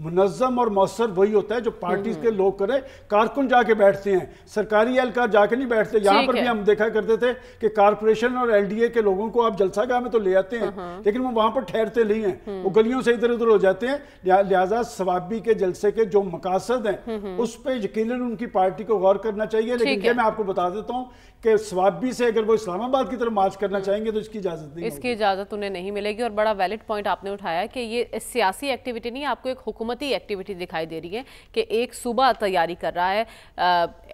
منظم اور مؤثر وہی ہوتا ہے جو پارٹیز کے لوگ کرے. کارکن جا کے بیٹھتے ہیں, سرکاری اہلکار جا کے نہیں بیٹھتے. یہاں پر بھی ہم دیکھا کرتے تھے کہ کارپوریشن اور ایل ڈی اے کے لوگوں کو آپ جلسہ گاہ میں تو لے آتے ہیں لیکن وہ وہاں پر ٹھہرتے نہیں ہیں, وہ گلیوں سے ادھر ادھر ہو جاتے ہیں. لہٰذا ثوابی کے جلسے کے جو مقاصد ہیں اس پہ یقیناً ان کی پارٹی کو غور کرنا چاہیے. لیکن یہ میں آپ کو بتا دیتا ہوں کہ ثوابی سے اگر وہ اسلام آباد کی طرف مارچ کرنا چاہیں گے تو اس کی اجازت نہیں, اس کی اجازت انہیں نہیں ملے گی. اور بڑا ویلڈ پوائنٹ آپ نے اٹھایا کہ یہ سیاسی ایکٹیویٹی نہیں, آپ کو ایک حکومتی ایکٹیویٹی دکھائی دے رہی ہے کہ ایک صوبہ تیاری کر رہا ہے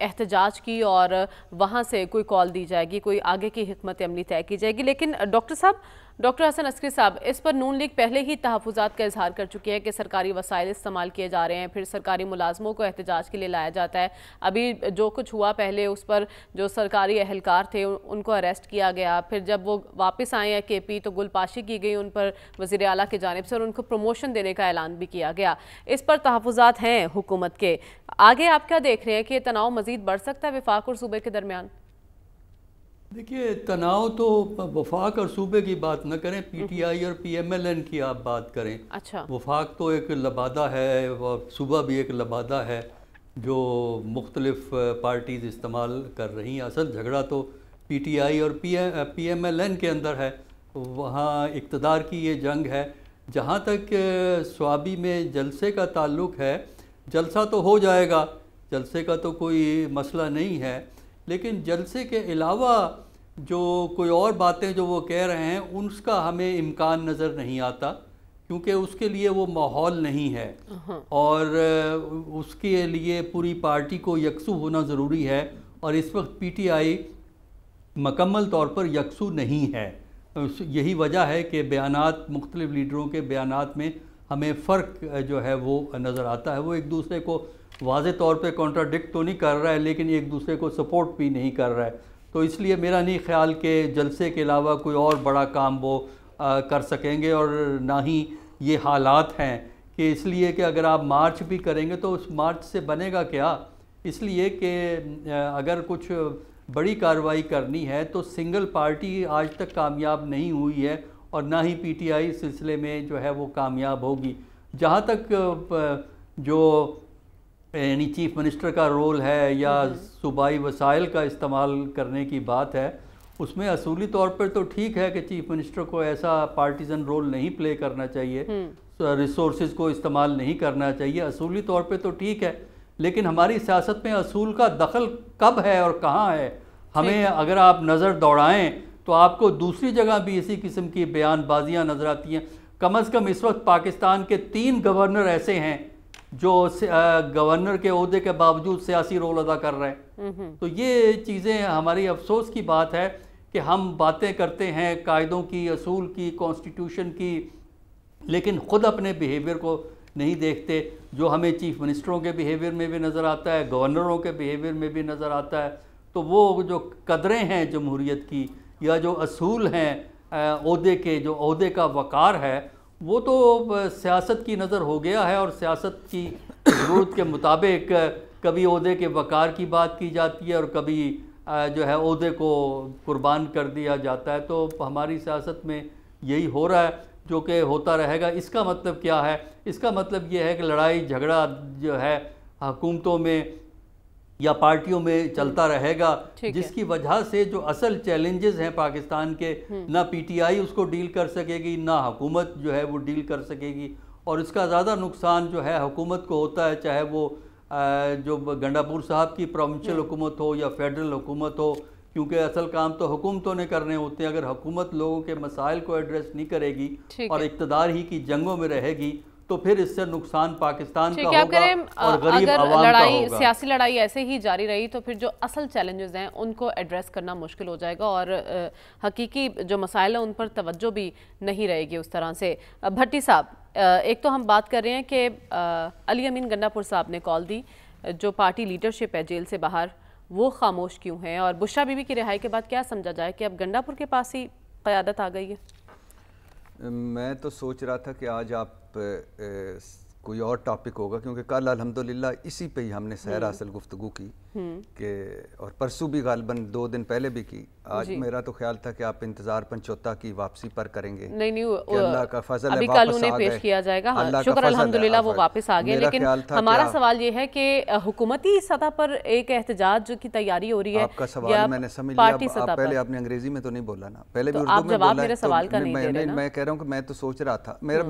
احتجاج کی اور وہاں سے کوئی کال دی جائے گی, کوئی آگے کی حکمت عملی طے کی جائے گی. لیکن ڈاکٹر حسن عسکری صاحب, اس پر نون لیگ پہلے ہی تحفظات کا اظہار کر چکی ہے کہ سرکاری وسائل استعمال کیے جا رہے ہیں, پھر سرکاری ملازموں کو احتجاج کے لیے لایا جاتا ہے. ابھی جو کچھ ہوا پہلے اس پر جو سرکاری اہلکار تھے ان کو اریسٹ کیا گیا, پھر جب وہ واپس آئے ہیں کے پی تو گل پاشی کی گئی ان پر وزیر اعلیٰ کی جانب سے اور ان کو پروموشن دینے کا اعلان بھی کیا گیا. اس پر تحفظات ہیں حکومت کے. آگے آپ کیا دیکھ رہے ہیں کہ یہ تناؤ مزید بڑھ سکتا ہے وفاق اور صوبے کے درمیان؟ دیکھیے, تناؤ تو وفاق اور صوبے کی بات نہ کریں, پی ٹی آئی اور پی ایم ایل این کی آپ بات کریں. اچھا, وفاق تو ایک لبادہ ہے اور صوبہ بھی ایک لبادہ ہے جو مختلف پارٹیز استعمال کر رہی ہیں. اصل جھگڑا تو پی ٹی آئی اور پی ایم ایل این کے اندر ہے, وہاں اقتدار کی یہ جنگ ہے. جہاں تک صوابی میں جلسے کا تعلق ہے, جلسہ تو ہو جائے گا, جلسے کا تو کوئی مسئلہ نہیں ہے, لیکن جلسے کے علاوہ جو کوئی اور باتیں جو وہ کہہ رہے ہیں اس کا ہمیں امکان نظر نہیں آتا, کیونکہ اس کے لیے وہ ماحول نہیں ہے اور اس کے لیے پوری پارٹی کو یکسو ہونا ضروری ہے. اور اس وقت پی ٹی آئی مکمل طور پر یکسو نہیں ہے. یہی وجہ ہے کہ بیانات, مختلف لیڈروں کے بیانات میں ہمیں فرق جو ہے وہ نظر آتا ہے. وہ ایک دوسرے کو واضح طور پہ کانٹراڈکٹ تو نہیں کر رہا ہے لیکن ایک دوسرے کو سپورٹ بھی نہیں کر رہا ہے. تو اس لیے میرا نہیں خیال کہ جلسے کے علاوہ کوئی اور بڑا کام وہ کر سکیں گے, اور نہ ہی یہ حالات ہیں کہ اس لیے کہ اگر آپ مارچ بھی کریں گے تو اس مارچ سے بنے گا کیا. اس لیے کہ اگر کچھ بڑی کارروائی کرنی ہے تو سنگل پارٹی آج تک کامیاب نہیں ہوئی ہے اور نہ ہی پی ٹی آئی سلسلے میں جو ہے وہ کامیاب ہوگی. جہاں تک جو یعنی چیف منسٹر کا رول ہے یا صوبائی وسائل کا استعمال کرنے کی بات ہے, اس میں اصولی طور پر تو ٹھیک ہے کہ چیف منسٹر کو ایسا پارٹیزن رول نہیں پلے کرنا چاہیے, ریسورسز کو استعمال نہیں کرنا چاہیے, اصولی طور پہ تو ٹھیک ہے. لیکن ہماری سیاست میں اصول کا دخل کب ہے اور کہاں ہے, ہمیں اگر آپ نظر دوڑائیں تو آپ کو دوسری جگہ بھی اسی قسم کی بیان بازیاں نظر آتی ہیں. کم از کم اس وقت پاکستان کے 3 گورنر ایسے ہیں جو گورنر کے عہدے کے باوجود سیاسی رول ادا کر رہے ہیں. تو یہ چیزیں ہماری افسوس کی بات ہے کہ ہم باتیں کرتے ہیں قاعدوں کی, اصول کی, کانسٹیٹیوشن کی, لیکن خود اپنے بیہیویئر کو نہیں دیکھتے, جو ہمیں چیف منسٹروں کے بیہیویئر میں بھی نظر آتا ہے, گورنروں کے بیہیویئر میں بھی نظر آتا ہے. تو وہ جو قدریں ہیں جمہوریت کی یا جو اصول ہیں عہدے کے, جو عہدے کا وقار ہے, وہ تو سیاست کی نظر ہو گیا ہے اور سیاست کی ضرورت کے مطابق کبھی عہدے کے وقار کی بات کی جاتی ہے اور کبھی جو ہے عہدے کو قربان کر دیا جاتا ہے. تو ہماری سیاست میں یہی ہو رہا ہے جو کہ ہوتا رہے گا. اس کا مطلب کیا ہے؟ اس کا مطلب یہ ہے کہ لڑائی جھگڑا جو ہے حکومتوں میں یا پارٹیوں میں چلتا رہے گا, جس کی وجہ سے جو اصل چیلنجز ہیں پاکستان کے, نہ پی ٹی آئی اس کو ڈیل کر سکے گی, نہ حکومت جو ہے وہ ڈیل کر سکے گی. اور اس کا زیادہ نقصان جو ہے حکومت کو ہوتا ہے, چاہے وہ جو گنڈاپور صاحب کی پروونشل حکومت ہو یا فیڈرل حکومت ہو, کیونکہ اصل کام تو حکومتوں نے کرنے ہوتے ہیں. اگر حکومت لوگوں کے مسائل کو ایڈریس نہیں کرے گی اور اقتدار ہی کی جنگوں میں رہے گی تو پھر اس سے نقصان پاکستان کا ہوگا اور غریب عوام کا ہوگا. سیاسی لڑائی ایسے ہی جاری رہی تو پھر جو اصل چیلنجز ہیں ان کو ایڈریس کرنا مشکل ہو جائے گا اور حقیقی جو مسائل ہیں ان پر توجہ بھی نہیں رہے گی اس طرح سے. بھٹی صاحب, ایک تو ہم بات کر رہے ہیں کہ علی امین گنڈاپور صاحب نے کال دی, جو پارٹی لیڈرشپ ہے جیل سے باہر, وہ خاموش کیوں ہیں, اور بشرا بی بی کی رہائی کے بعد کیا سمجھا جائے کہ اب گنڈاپور کے پاس ہی قیادت آ گئی ہے؟ میں تو سوچ رہا تھا کہ آج آپ کوئی اور ٹاپک ہوگا, کیونکہ کل الحمدللہ اسی پہ ہی ہم نے سیر حاصل گفتگو کی کہ, اور پرسوں بھی غالباً 2 دن پہلے بھی کی. آج میرا تو خیال تھا کہ آپ انتظار پنچوتا کی واپسی پر کریں گے. نہیں اللہ کا فضل ہے ابھی کل انہیں پیش کیا جائے گا. شکر الحمدللہ وہ واپس آ گئے. لیکن ہمارا سوال یہ ہے کہ حکومتی سطح پر ایک احتجاج کی تیاری ہو رہی ہے. آپ کا سوال میں نے سمجھ لیا. پہلے آپ نے انگریزی میں تو نہیں بولا نا, پہلے بھی اردو میں بولا ہے. میں کہہ رہا ہوں کہ میں تو سوچ رہا تھا, میرا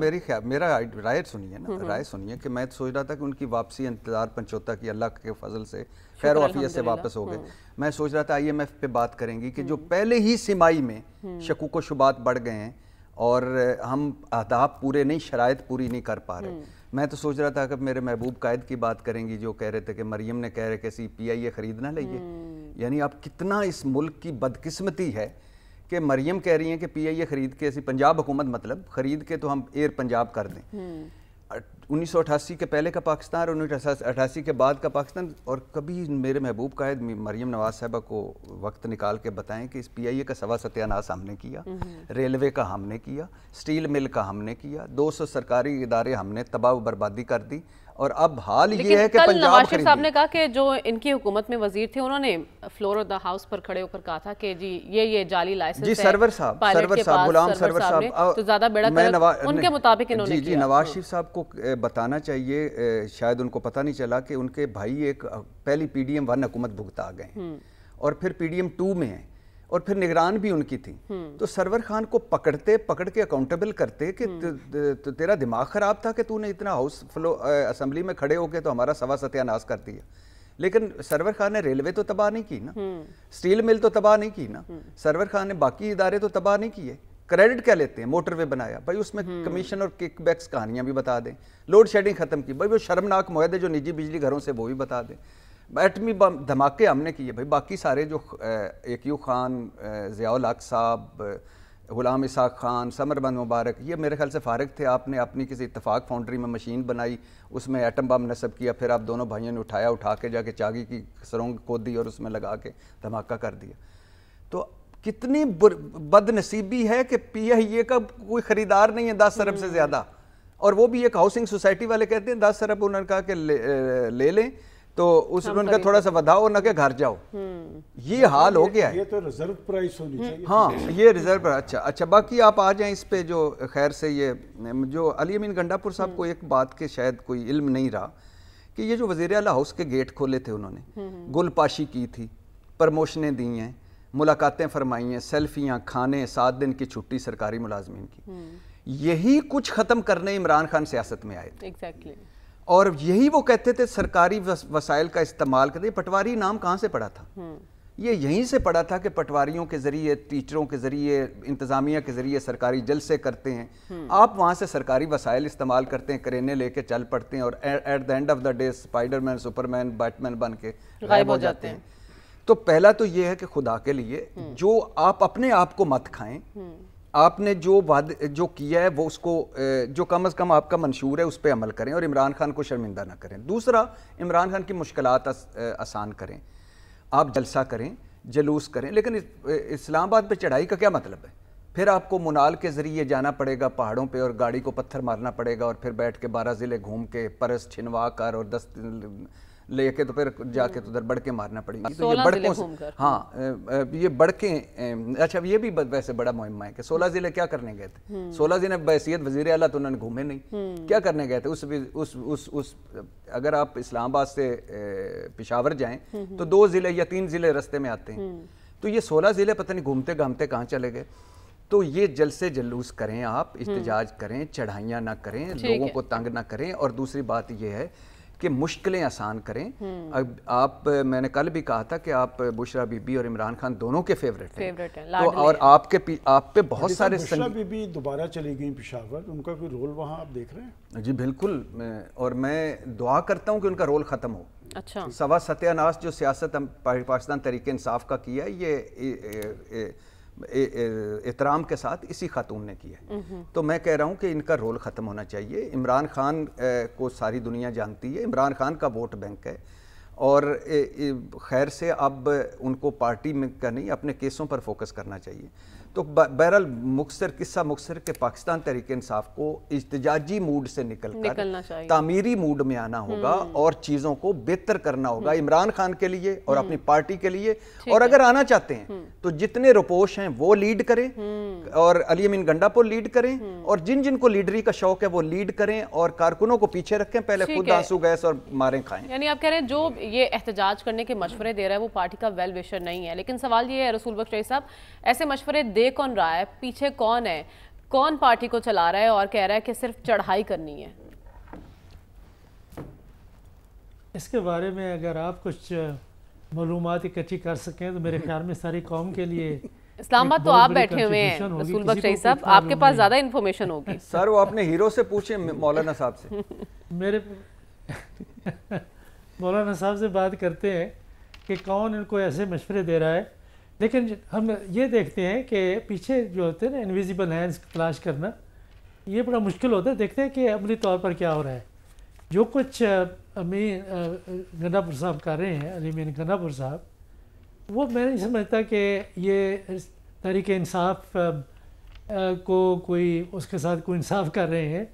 رائے سنیے نا, رائے سنیے کہ میں سوچ رہا تھا کہ ان کی واپسی انتظار پنچوتا کی اللہ کے فضل سے خیر و عافیت سے واپس ہو گئے. میں سوچ رہا تھا آئی ایم ایف پہ بات کریں گی کہ جو پہلے ہی سمائی میں شکوک و شبات بڑھ گئے ہیں اور ہم اہداف پورے نہیں, شرائط پوری نہیں کر پا رہے. میں تو سوچ رہا تھا کہ میرے محبوب قائد کی بات کریں گی جو کہہ رہے تھے کہ مریم نے کہہ رہے کہ پی آئی اے خرید نہ لئیے. یعنی اب کتنا اس ملک کی بدقسمتی ہے کہ مریم کہہ رہی ہیں کہ پی آئی اے خرید کے پنجاب حکومت مطلب خرید کے تو ہم ایئر پنجاب کر دیں. 1988 کے پہلے کا پاکستان اور 1988 کے بعد کا پاکستان. اور کبھی میرے محبوب قائد مریم نواز صاحبہ کو وقت نکال کے بتائیں کہ اس پی آئی اے کا سوا ستیاناس ہم نے کیا, ریلوے کا ہم نے کیا, اسٹیل مل کا ہم نے کیا, 200 سرکاری ادارے ہم نے تباہ و بربادی کر دی. اور اب حال یہ ہے کہ پنجاب نواز شریف صاحب نے کہا کہ جو ان کی حکومت میں وزیر تھے انہوں نے فلور آف دا ہاؤس پر کھڑے ہو کر کہا تھا کہ جی یہ جعلی لائسنس ہے. جی سرور صاحب غلام سرور صاحب تو زیادہ بیڑا کرک ان کے مطابق انہوں نے جی نواز شریف صاحب کو بتانا چاہیے, شاید ان کو پتہ نہیں چلا کہ ان کے بھائی ایک پہلی پی ڈی ایم 1 حکومت بھگتا گئے ہیں اور پھر پی ڈی ایم 2 میں ہیں اور پھر نگران بھی ان کی تھی. تو سرور خان کو پکڑ کے اکاؤنٹیبل کرتے کہ تیرا دماغ خراب تھا کہ تو نے اتنا ہاؤس اسمبلی میں کھڑے ہو کے تو ہمارا سوا ستیاناس کر دیا. لیکن سرور خان نے ریلوے تو تباہ نہیں کی نا, اسٹیل مل تو تباہ نہیں کی نا, سرور خان نے باقی ادارے تو تباہ نہیں کیے. کریڈٹ کیا لیتے ہیں, موٹر وے بنایا بھائی, اس میں کمیشن اور کک بیکس کہانیاں بھی بتا دیں. لوڈ شیڈنگ ختم کی بھائی, وہ شرمناک معاہدے جو نجی بجلی گھروں سے وہ بھی بتا دیں. ایٹمی بم دھماکے ہم نے کیے بھائی, باقی سارے جو ایکیو خان, ضیاء الحق صاحب, غلام اسحاق خان, سمر بند مبارک, یہ میرے خیال سے فارغ تھے. آپ نے اپنی کسی اتفاق فاؤنڈری میں مشین بنائی, اس میں ایٹم بم نصب کیا, پھر آپ دونوں بھائیوں نے اٹھا کے جا کے چاگی کی سرنگ کھود دی اور اس میں لگا کے دھماکہ کر دیا. تو کتنی بد نصیبی ہے کہ پی آئی اے کا کوئی خریدار نہیں ہے 10 ارب سے زیادہ, اور وہ بھی ایک ہاؤسنگ سوسائٹی والے کہتے ہیں 10 ارب انہوں نے کہا کہ لے لیں تو اس ان کا تھوڑا سا وداؤ نہ کہ گھر جاؤ. یہ حال ہو گیا ہے. یہ تو ریزرو پرائس ہونی چاہیے. ہاں یہ ریزرو پرائس. اچھا باقی آپ آ جائیں اس پہ جو خیر سے یہ جو علی امین گنڈا پور صاحب کو ایک بات کے شاید کوئی علم نہیں رہا کہ یہ جو وزیر اعلیٰ ہاؤس کے گیٹ کھولے تھے انہوں نے, گل پاشی کی تھی, پرموشنیں دی ہیں, ملاقاتیں فرمائی ہیں, سیلفیاں, کھانے, 7 دن کی چھٹی سرکاری ملازمین کی, یہی کچھ ختم کرنے عمران خان سیاست میں آئے تھے. اور یہی وہ کہتے تھے سرکاری وسائل کا استعمال کرتے. پٹواری نام کہاں سے پڑا تھا؟ یہ یہیں سے پڑا تھا کہ پٹواریوں کے ذریعے, ٹیچروں کے ذریعے, انتظامیہ کے ذریعے سرکاری جلسے کرتے ہیں. آپ وہاں سے سرکاری وسائل استعمال کرتے ہیں, کرینے لے کے چل پڑتے ہیں اور at the end of the day Spiderman, Superman, Batman بن کے غائب ہو جاتے ہیں. تو پہلا تو یہ ہے کہ خدا کے لیے جو آپ اپنے آپ کو مت کھائیں. آپ نے جو کیا ہے وہ اس کو جو کم از کم آپ کا منشور ہے اس پہ عمل کریں اور عمران خان کو شرمندہ نہ کریں. دوسرا, عمران خان کی مشکلات آسان کریں. آپ جلسہ کریں, جلوس کریں, لیکن اسلام آباد پہ چڑھائی کا کیا مطلب ہے؟ پھر آپ کو منال کے ذریعے جانا پڑے گا پہاڑوں پہ اور گاڑی کو پتھر مارنا پڑے گا اور پھر بیٹھ کے 12 ضلع گھوم کے پرس چھنوا کر اور 10 لے کے تو پھر جا کے تو ادھر بڑکیں مارنا پڑیں گی. تو یہ بڑکوں سے ہاں یہ بڑکیں, اچھا یہ بھی ویسے بڑا مہمہ ہے کہ 16 ضلع کیا کرنے گئے تھے. 16 ضلع بحیثیت وزیر اعلیٰ تو انہوں نے گھومے نہیں, کیا کرنے گئے تھے. اس اگر آپ اسلام آباد سے پشاور جائیں تو 2 ضلع یا 3 ضلع رستے میں آتے ہیں. تو یہ 16 ضلع پتہ نہیں گھومتے گھامتے کہاں چلے گئے. تو یہ جلسے جلوس کریں, آپ احتجاج کریں, چڑھائیاں نہ کریں, لوگوں کو تنگ نہ کریں. اور دوسری بات یہ ہے کہ مشکلیں آسان کریں. اب آپ, میں نے کل بھی کہا تھا کہ آپ بشرا بی بی اور عمران خان دونوں کے فیوریٹ ہیں, تو اور آپ پہ بہت سارے. بشرا بی بی دوبارہ چلی گئی پشاور, ان کا کوئی رول وہاں آپ دیکھ رہے ہیں؟ جی بالکل, اور میں دعا کرتا ہوں کہ ان کا رول ختم ہو. اچھا, سوا ستیاناس جو سیاست پاکستان تحریک انصاف کا کیا ہے, یہ احترام کے ساتھ اسی خاتون نے کیا ہے. تو میں کہہ رہا ہوں کہ ان کا رول ختم ہونا چاہیے. عمران خان کو ساری دنیا جانتی ہے, عمران خان کا ووٹ بینک ہے, اور خیر سے اب ان کو پارٹی میں کا نہیں اپنے کیسوں پر فوکس کرنا چاہیے. تو بہرحال مختصر قصہ مختصر کہ پاکستان تحریک انصاف کو احتجاجی موڈ سے نکل کر تعمیری موڈ میں آنا ہوگا اور چیزوں کو بہتر کرنا ہوگا عمران خان کے لیے اور اپنی پارٹی کے لیے. اور اگر آنا چاہتے ہیں تو جتنے رپوش ہیں وہ لیڈ کریں اور علی امین گنڈا پور لیڈ کریں اور جن جن کو لیڈری کا شوق ہے وہ لیڈ کریں اور کارکنوں کو پیچھے رکھیں, پہلے خود آنسو گیس اور ماریں کھائیں. یعنی آپ کہہ رہے ہیں جو یہ احتجاج کرنے کے مشورے دے رہا ہے وہ پارٹی کا ویل وشر نہیں ہے, لیکن سوال یہ ہے رسول بخش رئی صاحب, ایسے مشورے دے کون رہا ہے, پیچھے کون ہے, کون پارٹی کو چلا رہا ہے اور کہہ رہا ہے کہ صرف چڑھائی کرنی ہے؟ اس کے بارے میں اگر آپ کچھ معلومات اکٹھی کر سکیں تو میرے خیال میں ساری قوم کے لیے اسلام آباد تو آپ بیٹھے ہوئے ہیں رسول بخش رئی صاحب, آپ کے پاس زیادہ انفارمیشن ہوگی. سر وہ اپنے ہیرو سے پوچھیں, مولانا صاحب سے. میرے مولانا صاحب سے بات کرتے ہیں کہ کون ان کو ایسے مشورے دے رہا ہے, لیکن ہم یہ دیکھتے ہیں کہ پیچھے جو ہوتے ہیں نا انویزیبل ہینڈز تلاش کرنا, یہ بڑا مشکل ہوتا ہے. دیکھتے ہیں کہ عملی طور پر کیا ہو رہا ہے. جو کچھ امین گنڈا پور صاحب کر رہے ہیں, علی امین گنڈا پور صاحب, وہ میں نہیں سمجھتا کہ یہ تحریک انصاف کو کوئی اس کے ساتھ کوئی انصاف کر رہے ہیں,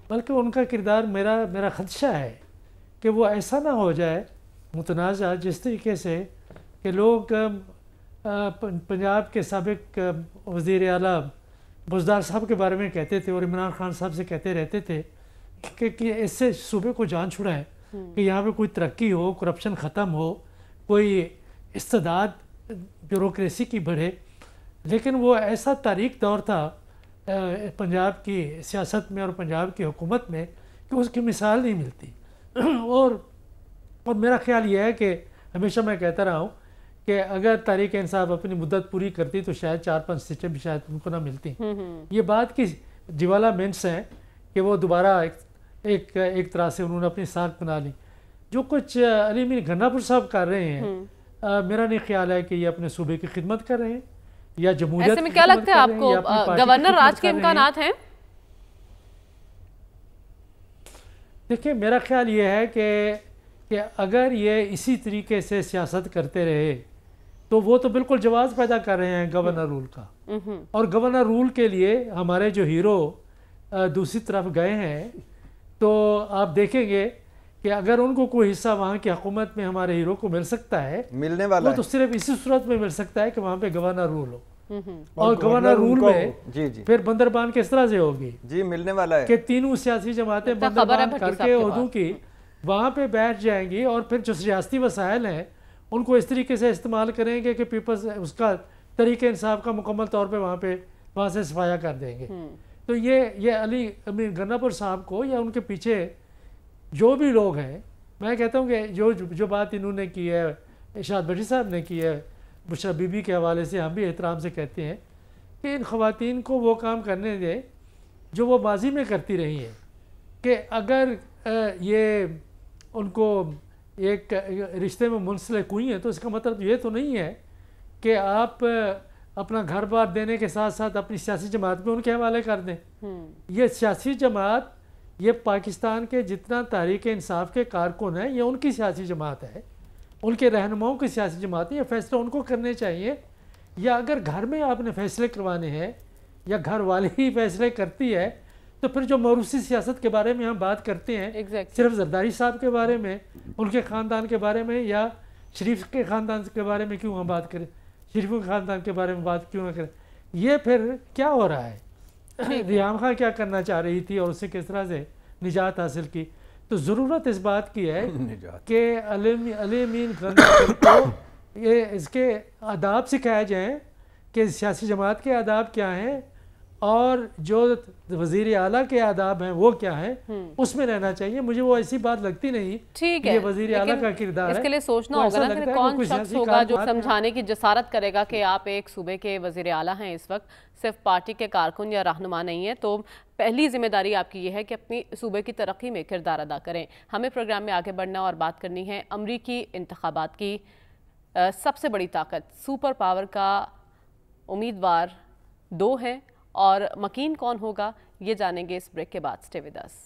بلکہ ان کا کردار میرا خدشہ ہے کہ وہ ایسا نہ ہو جائے متنازع جس طریقے سے کہ لوگ پنجاب کے سابق وزیر اعلیٰ بزدار صاحب کے بارے میں کہتے تھے اور عمران خان صاحب سے کہتے رہتے تھے کہ اس سے صوبے کو جان چھڑائیں کہ یہاں پہ کوئی ترقی ہو, کرپشن ختم ہو, کوئی استعداد بیوروکریسی کی بڑھے. لیکن وہ ایسا تاریک دور تھا پنجاب کی سیاست میں اور پنجاب کی حکومت میں کہ اس کی مثال نہیں ملتی. اور میرا خیال یہ ہے کہ ہمیشہ میں کہتا رہا ہوں کہ اگر تحریک انصاف اپنی مدت پوری کرتی تو شاید 4-5 سیٹیں بھی شاید ان کو نہ ملتی. یہ بات کی ڈیولپمنٹس ہیں کہ وہ دوبارہ ایک طرح سے انہوں نے اپنی ساکھ بنا لی. جو کچھ علی امین گنڈا پور صاحب کر رہے ہیں, میرا نہیں خیال ہے کہ یہ اپنے صوبے کی خدمت کر رہے ہیں یا جمہوریت ایسے میں کیا لگتا ہے آپ کو گورنر راج کے امکانات ہیں؟ دیکھیں میرا خیال یہ ہے کہ اگر یہ اسی طریقے سے سیاست کرتے رہے تو وہ تو بالکل جواز پیدا کر رہے ہیں گورنر رول کا. اور گورنر رول کے لیے ہمارے جو ہیرو دوسری طرف گئے ہیں تو آپ دیکھیں گے کہ اگر ان کو کوئی حصہ وہاں کی حکومت میں ہمارے ہیرو کو مل سکتا ہے, ملنے والا وہ تو صرف اسی صورت میں مل سکتا ہے کہ وہاں پہ گورنر رول ہو. اور گورنر رول میں پھر بندربان کس طرح سے ہوگی جی ملنے والا ہے کہ تینوں سیاسی جماعتیں بندربان کر کے اردو کی وہاں پہ بیٹھ جائیں گی اور پھر جو سیاسی وسائل ہیں ان کو اس طریقے سے استعمال کریں گے کہ پیپلز اس کا طریقہ انصاف کا مکمل طور پہ وہاں سے صفایا کر دیں گے. تو یہ علی امین گنڈا پور صاحب کو یا ان کے پیچھے جو بھی لوگ ہیں, میں کہتا ہوں کہ جو بات انہوں نے کی ہے, ارشاد بھٹی صاحب نے کی ہے بشرا بی بی کے حوالے سے, ہم بھی احترام سے کہتے ہیں کہ ان خواتین کو وہ کام کرنے دیں جو وہ ماضی میں کرتی رہی ہیں. کہ اگر یہ ان کو ایک رشتے میں منسلک ہوئی ہیں تو اس کا مطلب یہ تو نہیں ہے کہ آپ اپنا گھر بار دینے کے ساتھ ساتھ اپنی سیاسی جماعت میں ان کے حوالے کر دیں. یہ سیاسی جماعت, یہ پاکستان کے جتنا تحریک انصاف کے کارکن ہیں یہ ان کی سیاسی جماعت ہے, ان کے رہنماؤں کی سیاسی جماعت ہے. یہ فیصلہ ان کو کرنے چاہیے. یا اگر گھر میں آپ نے فیصلے کروانے ہیں یا گھر والے ہی فیصلے کرتی ہے تو پھر جو موروثی سیاست کے بارے میں ہم بات کرتے ہیں صرف زرداری صاحب کے بارے میں, ان کے خاندان کے بارے میں یا شریف کے خاندان کے بارے میں کیوں ہم بات کریں, شریفوں کے خاندان کے بارے میں بات کیوں نہ کریں. یہ پھر کیا ہو رہا ہے؟ ریحام خان کیا کرنا چاہ رہی تھی اور اس سے کس طرح سے نجات حاصل کی. تو ضرورت اس بات کی ہے کہ علی امین گنڈا کو یہ اس کے آداب سکھائے جائیں کہ سیاسی جماعت کے آداب کیا ہیں اور جو وزیر اعلیٰ کے آداب ہیں وہ کیا ہیں, اس میں رہنا چاہیے. مجھے وہ ایسی بات لگتی نہیں کہ یہ وزیر اعلیٰ کا کردار ہے. اس کے لیے سوچنا ہوگا نا کہ کون شخص ہوگا جو سمجھانے کی جسارت کرے گا کہ آپ ایک صوبے کے وزیر اعلیٰ ہیں, اس وقت صرف پارٹی کے کارکن یا رہنما نہیں ہیں. تو پہلی ذمہ داری آپ کی یہ ہے کہ اپنی صوبے کی ترقی میں کردار ادا کریں. ہمیں پروگرام میں آگے بڑھنا اور بات کرنی ہے امریکی انتخابات کی. سب سے بڑی طاقت سپر پاور کا امیدوار 2 ہیں اور مکین کون ہوگا یہ جانیں گے اس بریک کے بعد. سٹے ود اس.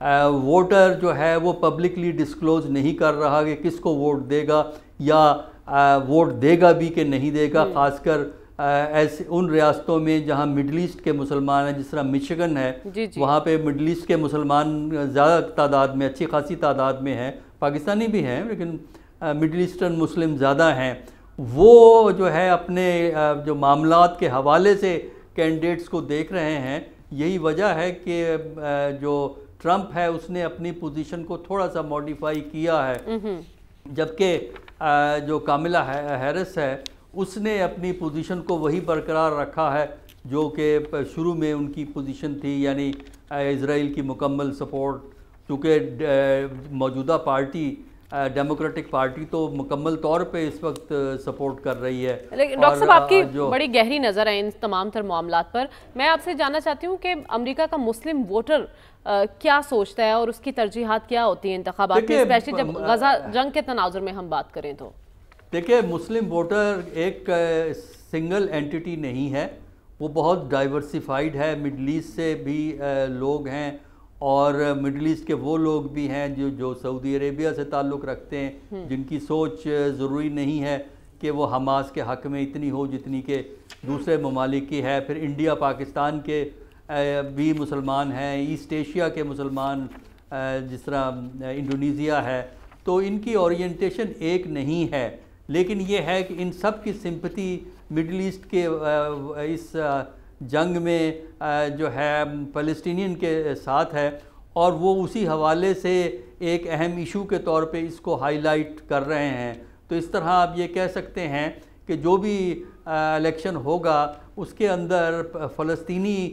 ووٹر جو ہے وہ پبلکلی ڈسکلوز نہیں کر رہا کہ کس کو ووٹ دے گا یا ووٹ دے گا بھی کہ نہیں دے گا، خاص کر ایسے ان ریاستوں میں جہاں مڈل ایسٹ کے مسلمان ہیں، جس طرح مشیگن ہے، وہاں پہ مڈل ایسٹ کے مسلمان زیادہ تعداد میں، اچھی خاصی تعداد میں ہیں، پاکستانی بھی ہیں لیکن مڈل ایسٹرن مسلم زیادہ ہیں. وہ جو ہے اپنے جو معاملات کے حوالے سے کینڈیڈیٹس کو دیکھ رہے ہیں. یہی وجہ ہے کہ جو ٹرمپ ہے اس نے اپنی پوزیشن کو تھوڑا سا موڈیفائی کیا ہے، جبکہ جو کاملا ہیرس ہے اس نے اپنی پوزیشن کو وہی برقرار رکھا ہے جو کہ شروع میں ان کی پوزیشن تھی، یعنی اسرائیل کی مکمل سپورٹ. چونکہ موجودہ پارٹی ڈیموکریٹک پارٹی تو مکمل طور پہ اس وقت سپورٹ کر رہی ہے. لیکن ڈاکٹر صاحب آپ کی بڑی گہری نظر ہے ان تمام تر معاملات پر. میں آپ سے جاننا چاہتی ہوں کہ امریکہ کا مسلم ووٹر کیا سوچتا ہے اور اس کی ترجیحات کیا ہوتی ہیں انتخابات میں، اسپیشلی جب غزہ جنگ کے تناظر میں ہم بات کریں تو؟ دیکھیں، مسلم ووٹر ایک سنگل اینٹی نہیں ہے، وہ بہت ڈائیورسیفائیڈ ہے. مڈل ایسٹ سے بھی لوگ ہیں اور مڈل ایسٹ کے وہ لوگ بھی ہیں جو سعودی عربیہ سے تعلق رکھتے ہیں، جن کی سوچ ضروری نہیں ہے کہ وہ حماس کے حق میں اتنی ہو جتنی کہ دوسرے ممالک کی ہے. پھر انڈیا پاکستان کے بھی مسلمان ہیں، ایسٹ ایشیا کے مسلمان جس طرح انڈونیزیا ہے، تو ان کی اورینٹیشن ایک نہیں ہے. لیکن یہ ہے کہ ان سب کی سمپتی مڈل ایسٹ کے اس جنگ میں جو ہے فلسطینین کے ساتھ ہے، اور وہ اسی حوالے سے ایک اہم ایشو کے طور پہ اس کو ہائی لائٹ کر رہے ہیں. تو اس طرح آپ یہ کہہ سکتے ہیں کہ جو بھی الیکشن ہوگا اس کے اندر فلسطینی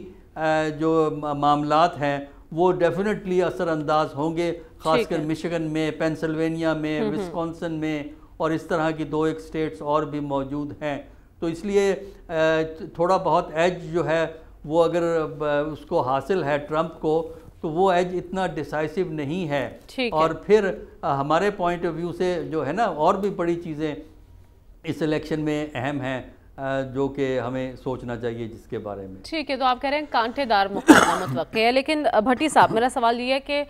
جو معاملات ہیں وہ ڈیفینیٹلی اثر انداز ہوں گے، خاص کر مشیگن میں، پینسلوینیا میں، وسکونسن میں، اور اس طرح کی 2 ایک اسٹیٹس اور بھی موجود ہیں. تو اس لیے تھوڑا بہت ایج جو ہے وہ اگر اس کو حاصل ہے ٹرمپ کو، تو وہ ایج اتنا ڈیسائسو نہیں ہے. اور پھر ہمارے پوائنٹ آف ویو سے جو ہے نا اور بھی بڑی چیزیں اس الیکشن میں اہم ہیں جو کہ ہمیں سوچنا چاہیے جس کے بارے میں. ٹھیک ہے، تو آپ کہہ رہے ہیں کانٹے دار مقابلہ متوقع ہے. لیکن بھٹی صاحب، میرا سوال یہ ہے کہ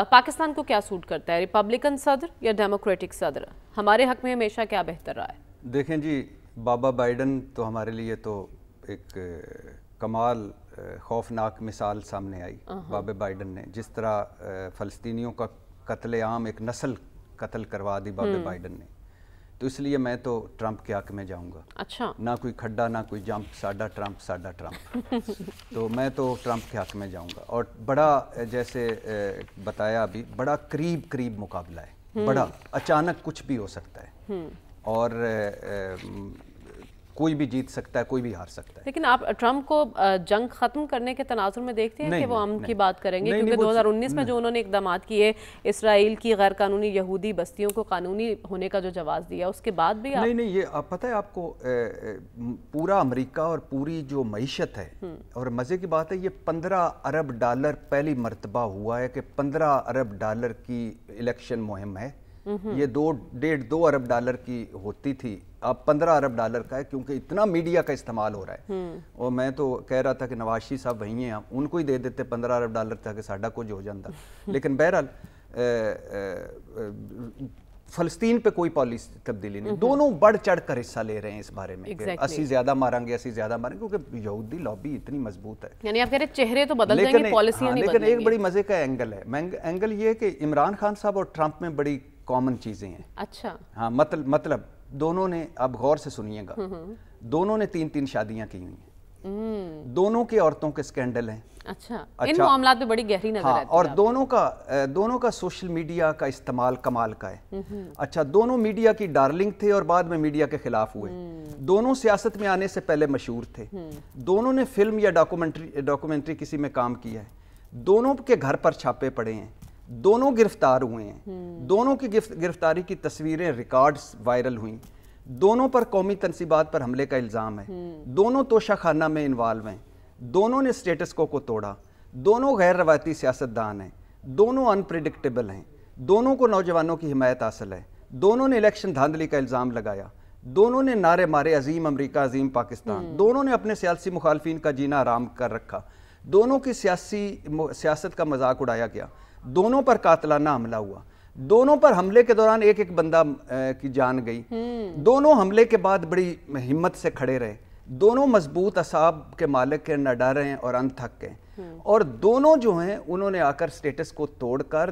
پاکستان کو کیا سوٹ کرتا ہے، ریپبلکن صدر یا ڈیموکریٹک صدر؟ ہمارے حق میں ہمیشہ کیا بہتر رہا ہے؟ دیکھیں جی، بابا بائیڈن تو ہمارے لیے تو ایک کمال خوفناک مثال سامنے آئی. بابا بائیڈن نے جس طرح فلسطینیوں کا قتل عام، ایک نسل قتل کروا دی بابا بائیڈن نے. تو اس لیے میں تو ٹرمپ کے حق میں جاؤں گا. اچھا، نہ کوئی کھڈا نہ کوئی جمپ، ساڈا ٹرمپ. تو میں تو ٹرمپ کے حق میں جاؤں گا. اور بڑا جیسے بتایا ابھی، بڑا قریب مقابلہ ہے، بڑا اچانک کچھ بھی ہو سکتا ہے، اور کوئی بھی جیت سکتا ہے، کوئی بھی ہار سکتا ہے. لیکن آپ ٹرمپ کو جنگ ختم کرنے کے تناظر میں دیکھتے ہیں کہ وہ امن کی بات کریں گے؟ کیونکہ 2019 میں جو انہوں نے اقدامات کیے، اسرائیل کی غیر قانونی یہودی بستیوں کو قانونی ہونے کا جو جواز دیا، اس کے بعد بھی نہیں، یہ پتہ ہے آپ کو، پورا امریکہ اور پوری جو معیشت ہے، اور مزے کی بات ہے یہ $15 ارب پہلی مرتبہ ہوا ہے کہ $15 ارب کی الیکشن مہم ہے. یہ $2 ارب کی ہوتی تھی، اب $15 ارب کا ہے، کیونکہ اتنا میڈیا کا استعمال ہو رہا ہے. اور میں تو کہہ رہا تھا کہ نواز شریف صاحب وہی ہیں، ان کو ہی دے دیتے $15 ارب تاکہ ساڈا کچھ ہو جاتا. لیکن بہرحال فلسطین پہ کوئی پالیسی تبدیلی نہیں. دونوں بڑھ چڑھ کر حصہ لے رہے ہیں اس بارے میں کہ اسی زیادہ ماریں گے، کیونکہ یہودی لابی اتنی مضبوط ہے. یعنی آپ کہہ رہے چہرے تو بدل جائیں گے، پالیسیاں نہیں بدلیں گی. لیکن ایک بڑی مزے کا اینگل یہ ہے کہ عمران خان صاحب اور ٹرمپ میں بڑی کامن چیزیں ہیں. اچھا، ہاں، مطلب دونوں نے، اب غور سے سنیے گا، دونوں نے 3 شادیاں کی ہوئی ہیں، دونوں کی عورتوں کے سکینڈل ہیں. اچھا، ان معاملات پہ بڑی گہری نظر رہتی ہے. اور دونوں کا سوشل میڈیا کا استعمال کمال کا ہے. اچھا، دونوں میڈیا کی ڈارلنگ تھے اور بعد میں میڈیا کے خلاف ہوئے. دونوں سیاست میں آنے سے پہلے مشہور تھے. دونوں نے فلم یا ڈاکومنٹری کسی میں کام کیا ہے. دونوں کے گھر پر چھاپے پڑے ہیں. دونوں گرفتار ہوئے ہیں. دونوں کی گرفتاری کی تصویریں، ریکارڈز وائرل ہوئیں. دونوں پر قومی تنصیبات پر حملے کا الزام ہے. دونوں توشہ خانہ میں انوالو ہیں. دونوں نے سٹیٹس کو توڑا. دونوں غیر روایتی سیاستدان ہیں. دونوں انپریڈکٹیبل ہیں. دونوں کو نوجوانوں کی حمایت حاصل ہے. دونوں نے الیکشن دھاندلی کا الزام لگایا. دونوں نے نعرے مارے عظیم امریکہ، عظیم پاکستان. دونوں نے اپنے سیاسی مخالفین کا جینا حرام کر رکھا. دونوں کی سیاست کا مذاق اڑایا گیا. دونوں پر قاتلانہ حملہ ہوا، دونوں پر حملے کے دوران ایک ایک بندہ کی جان گئی، دونوں حملے کے بعد بڑی ہمت سے کھڑے رہے، دونوں مضبوط اعصاب کے مالک ہیں، نہ ڈر ہیں اور انتھک ہیں، اور دونوں جو ہیں انہوں نے آ کر سٹیٹس کو توڑ کر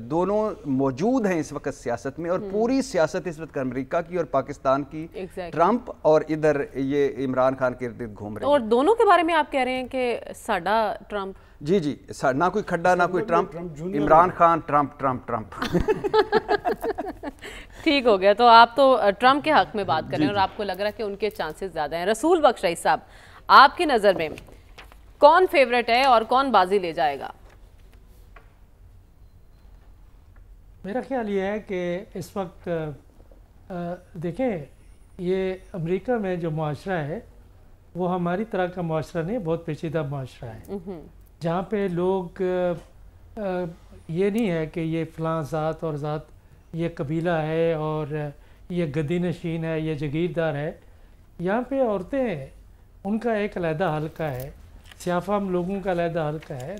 دونوں موجود ہیں اس وقت سیاست میں، اور پوری سیاست اس وقت امریکہ کی اور پاکستان کی ٹرمپ اور ادھر یہ عمران خان کے ارد گرد گھوم رہے ہیں۔ اور دونوں کے بارے میں آپ کہہ رہے ہیں کہ ساڈا ٹرمپ، جی جی، نہ کوئی کھڈا نہ کوئی Trump, Imran Khan Trump Trump Trump. ٹھیک ہو گیا، تو آپ تو ٹرمپ کے حق میں بات کر رہے ہیں اور آپ کو لگ رہا ہے کہ ان کے چانسز زیادہ ہیں۔ رسول بخش رئیس صاحب، آپ کی نظر میں کون فیورٹ ہے اور کون بازی لے جائے گا؟ میرا خیال یہ ہے کہ اس وقت دیکھیں، یہ امریکہ میں جو معاشرہ ہے وہ ہماری طرح کا معاشرہ نہیں، بہت پیچیدہ معاشرہ ہے، جہاں پہ لوگ یہ نہیں ہے کہ یہ فلاں ذات اور ذات، یہ قبیلہ ہے اور یہ گدی نشین ہے، یہ جگیردار ہے۔ یہاں پہ عورتیں ہیں، ان کا ایک علیحدہ حلقہ ہے، سیاہ لوگوں کا علیحدہ حلقہ ہے،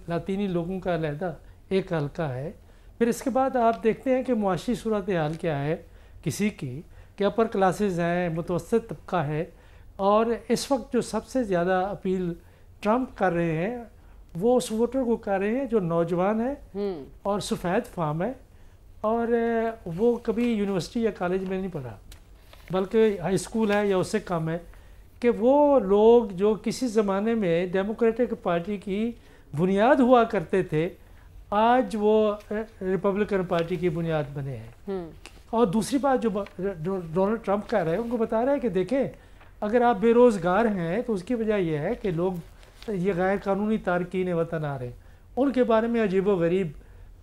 لاطینی لوگوں کا علیحدہ ایک حلقہ ہے۔ پھر اس کے بعد آپ دیکھتے ہیں کہ معاشی صورتحال کیا ہے کسی کی، کہ اپر کلاسز ہیں، متوسط طبقہ ہے، اور اس وقت جو سب سے زیادہ اپیل ٹرمپ کر رہے ہیں وہ اس ووٹر کو کر رہے ہیں جو نوجوان ہے اور سفید فام ہے، اور وہ کبھی یونیورسٹی یا کالج میں نہیں پڑھا بلکہ ہائی اسکول ہے یا اس سے کم ہے، کہ وہ لوگ جو کسی زمانے میں ڈیموکریٹک پارٹی کی بنیاد ہوا کرتے تھے، آج وہ ریپبلکن پارٹی کی بنیاد بنے ہیں۔ اور دوسری بات جو ڈونلڈ ٹرمپ کہہ رہے ہیں، ان کو بتا رہے ہیں کہ دیکھیں، اگر آپ بے روزگار ہیں تو اس کی وجہ یہ ہے کہ لوگ یہ غیر قانونی تارکین وطن آ رہے ہیں، ان کے بارے میں عجیب و غریب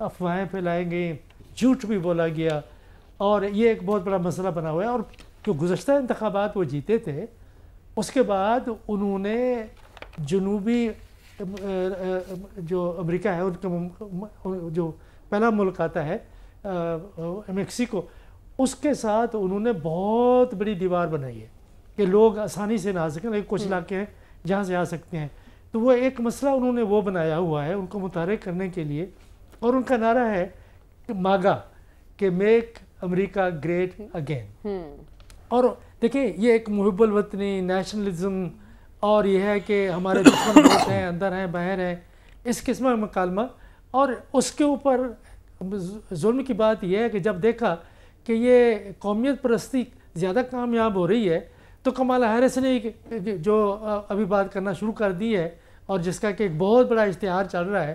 افواہیں پھیلائیں گے، جھوٹ بھی بولا گیا، اور یہ ایک بہت بڑا مسئلہ بنا ہوا ہے۔ اور جو گزشتہ انتخابات وہ جیتے تھے، اس کے بعد انہوں نے جنوبی جو امریکہ ہے، ان کا جو پہلا ملک آتا ہے میکسیکو، اس کے ساتھ انہوں نے بہت بڑی دیوار بنائی ہے کہ لوگ آسانی سے نہ آ سکیں، لیکن کچھ علاقے ہیں جہاں سے آ سکتے ہیں، تو وہ ایک مسئلہ انہوں نے وہ بنایا ہوا ہے ان کو متحرک کرنے کے لیے، اور ان کا نعرہ ہے ماگا، کہ میک امریکہ گریٹ اگین۔ اور دیکھیں، یہ ایک محب الوطنی، نیشنلزم، اور یہ ہے کہ ہمارے دشمن بہت ہیں، اندر ہیں باہر ہیں، اس قسم کا مکالمہ۔ اور اس کے اوپر ظلم کی بات یہ ہے کہ جب دیکھا کہ یہ قومیت پرستی زیادہ کامیاب ہو رہی ہے، تو کمالا ہیرس نے جو ابھی بات کرنا شروع کر دی ہے، اور جس کا کہ ایک بہت بڑا اشتہار چل رہا ہے،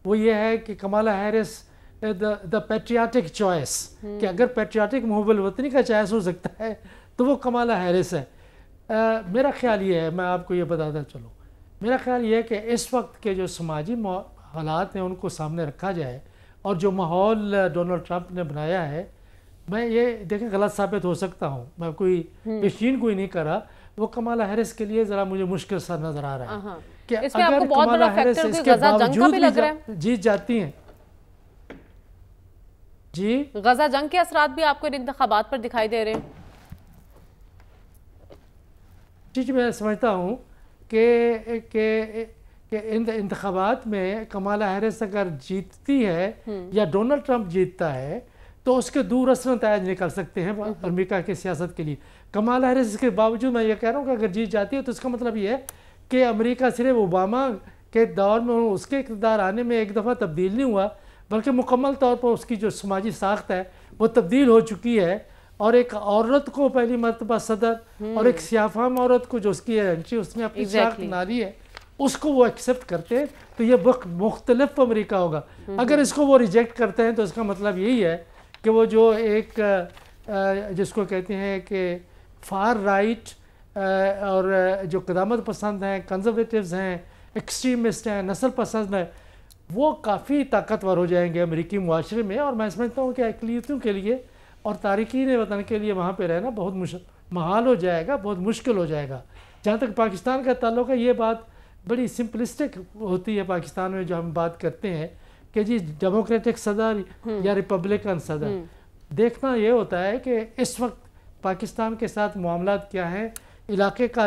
وہ یہ ہے کہ کمالا ہیرس دا پیٹریاٹک چوائس، کہ اگر پیٹریاٹک محب الوطنی کا چوائس ہو سکتا ہے تو وہ کمالا ہیرس ہے۔ میرا خیال یہ ہے، میں آپ کو یہ بتاتا چلوں، میرا خیال یہ ہے کہ اس وقت کے جو سماجی حالات ہیں ان کو سامنے رکھا جائے، اور جو ماحول ڈونلڈ ٹرمپ نے بنایا ہے، میں یہ دیکھیں غلط ثابت ہو سکتا ہوں، میں کوئی پیشین کوئی نہیں کر رہا، وہ کمالا ہیرس کے لیے ذرا مجھے مشکل سا نظر آ رہا ہے کہ اگر کمالا ہیرس اس کے باوجود بھی جیت جاتی ہیں۔ جی، غزہ جنگ کے اثرات بھی آپ کو ان انتخابات پر دکھائی دے رہے ہیں؟ جی، میں سمجھتا ہوں کہ انتخابات میں کمالا ہیرس اگر جیتتی ہے یا ڈونلڈ ٹرمپ جیتتا ہے تو اس کے دور اثر نتائج نکل سکتے ہیں امریکہ کی سیاست کے لیے۔ کمالا ہیرس اس کے باوجود میں یہ کہہ رہا ہوں کہ اگر جیت جاتی ہے تو اس کا مطلب یہ ہے کہ امریکہ صرف اوباما کے دور میں اس کے اقتدار آنے میں ایک دفعہ تبدیل نہیں ہوا، بلکہ مکمل طور پر اس کی جو سماجی ساخت ہے وہ تبدیل ہو چکی ہے، اور ایک عورت کو پہلی مرتبہ صدر، اور ایک سیاہ فام عورت کو جو اس کی انٹری اس نے اپنی ساخت ناری ہے، اس کو وہ ایکسیپٹ کرتے ہیں، تو یہ مختلف امریکہ ہوگا۔ اگر اس کو وہ ریجیکٹ کرتے ہیں تو اس کا مطلب یہی ہے کہ وہ جو ایک جس کو کہتے ہیں کہ فار رائٹ، اور جو قدامت پسند ہیں، کنزرویٹیوز ہیں، ایکسٹریمسٹ ہیں، نسل پسند ہیں، وہ کافی طاقتور ہو جائیں گے امریکی معاشرے میں۔ اور میں سمجھتا ہوں کہ اقلیتوں کے لیے اور تارکین وطن کے لیے وہاں پہ رہنا بہت محال ہو جائے گا، بہت مشکل ہو جائے گا۔ جہاں تک پاکستان کا تعلق ہے، یہ بات بڑی سمپلسٹک ہوتی ہے پاکستان میں جو ہم بات کرتے ہیں کہ جی ڈیموکریٹک صدر یا ریپبلکن صدر۔ دیکھنا یہ ہوتا ہے کہ اس وقت پاکستان کے ساتھ معاملات کیا ہیں، علاقے کا